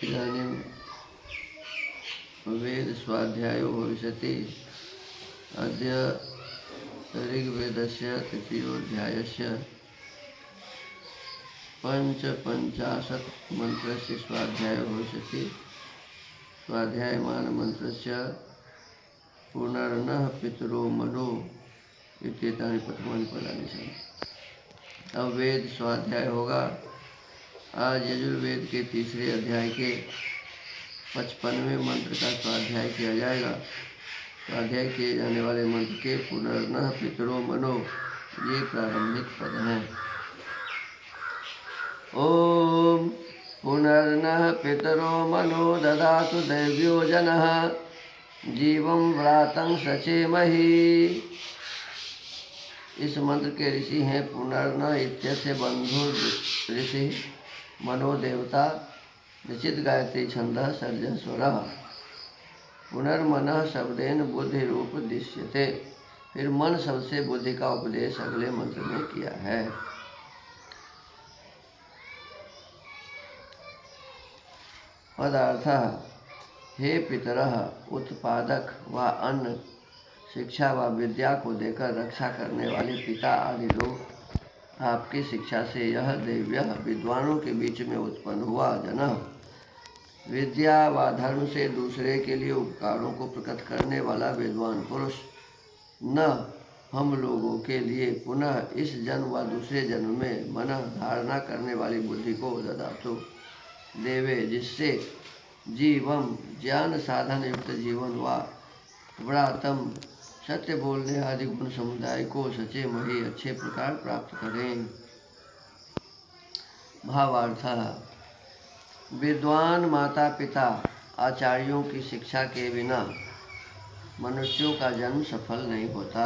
इदानीं वेद स्वाध्यायो भविष्यति। अद्य ऋग्वेदस्य तृतीयोऽध्यायस्य पञ्चपञ्चाशत् मन्त्रस्य स्वाध्यायो भविष्यति। स्वाध्यायमानमन्त्रस्य पुनर्नः पितरो मनो इत्येतानि प्रथमानि पदानि सन्ति। अब वेद स्वाध्याय होगा। आज यजुर्वेद के तीसरे अध्याय के 55वें मंत्र का स्वाध्याय किया जाएगा। स्वाध्याय किए जाने वाले मंत्र के पुनर्नः पितरो मनो ये प्रारंभिक पद हैं। ओम पुनर्नः पितरो मनो ददातु दैव्यो जनः जीवं व्रातं सचेमहि। इस मंत्र के ऋषि हैं पुनर्न इत्यस्य बंधु ऋषि मनोदेवता निश्चित गायत्री छंदः सर्जस्वरः। पुनर्मनः शब्देन बुद्धि रूप दृश्यते। फिर मन शब्द से बुद्धि का उपदेश अगले मंत्र में किया है। पदार्थ हे पितरः उत्पादक व अन्न शिक्षा व विद्या को देकर रक्षा करने वाले पिता आदि लोग आपकी शिक्षा से यह दैव्य विद्वानों के बीच में उत्पन्न हुआ जन विद्या व धर्म से दूसरे के लिए उपकारों को प्रकट करने वाला विद्वान पुरुष न हम लोगों के लिए पुनः इस जन्म व दूसरे जन्म में मन धारणा करने वाली बुद्धि को ददातु देवे, जिससे जीवम ज्ञान साधन युक्त जीवन व व्रातम सत्य बोलने आदि गुण समुदाय को सचे मही अच्छे प्रकार प्राप्त करें। भावार्थ विद्वान माता पिता आचार्यों की शिक्षा के बिना मनुष्यों का जन्म सफल नहीं होता।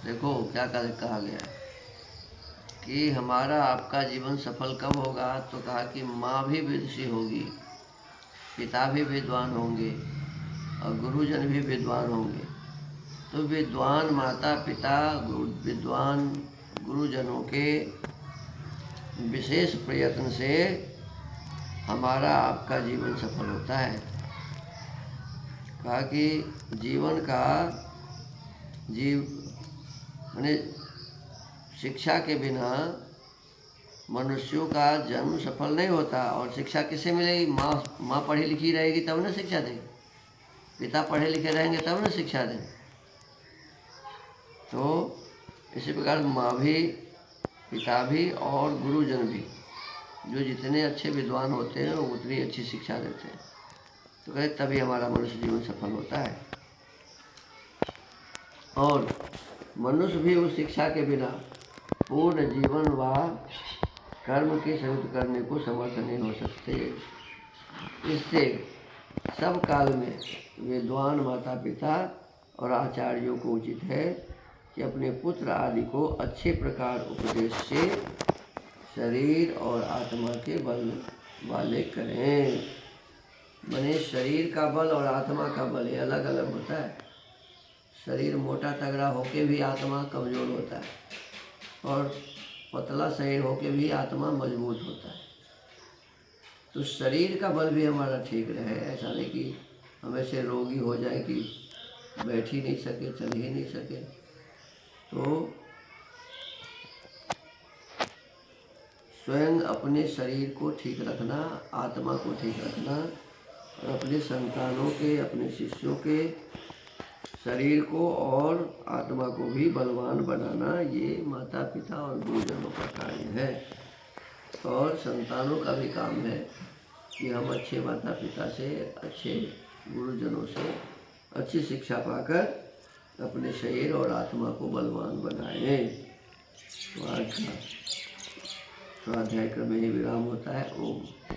देखो क्या कहा गया है कि हमारा आपका जीवन सफल कब होगा, तो कहा कि माँ भी विदुषी होगी, पिता भी विद्वान होंगे और गुरुजन भी विद्वान होंगे। तो विद्वान माता पिता विद्वान गुरुजनों के विशेष प्रयत्न से हमारा आपका जीवन सफल होता है। कहा कि जीवन का माने शिक्षा के बिना मनुष्यों का जन्म सफल नहीं होता। और शिक्षा किससे मिलेगी? माँ पढ़ी लिखी रहेगी तब ना शिक्षा देगी, पिता पढ़े लिखे रहेंगे तब ना शिक्षा दें। तो इसी प्रकार माँ भी पिता भी और गुरुजन भी जो जितने अच्छे विद्वान होते हैं वो उतनी अच्छी शिक्षा देते हैं। तो कहे तभी हमारा मनुष्य जीवन सफल होता है। और मनुष्य भी उस शिक्षा के बिना पूर्ण जीवन व कर्म के संयुक्त करने को समर्थ नहीं हो सकते। इससे सब काल में विद्वान माता पिता और आचार्यों को उचित है कि अपने पुत्र आदि को अच्छे प्रकार उपदेश से शरीर और आत्मा के बल वाले करें। माने शरीर का बल और आत्मा का बल ये अलग अलग होता है। शरीर मोटा तगड़ा होके भी आत्मा कमज़ोर होता है और पतला शरीर होके भी आत्मा मजबूत होता है। तो शरीर का बल भी हमारा ठीक रहे, ऐसा नहीं कि हम ऐसे रोगी हो जाए कि बैठ ही नहीं सके, चल ही नहीं सके। तो स्वयं अपने शरीर को ठीक रखना, आत्मा को ठीक रखना और अपने संतानों के, अपने शिष्यों के शरीर को और आत्मा को भी बलवान बनाना, ये माता पिता और गुरुजनों का कार्य है। और संतानों का भी काम है कि हम अच्छे माता पिता से, अच्छे गुरुजनों से अच्छी शिक्षा पाकर अपने शरीर और आत्मा को बलवान बनाएं। तो आज का स्वाध्याय क्रम में ही विराम होता है। ओम।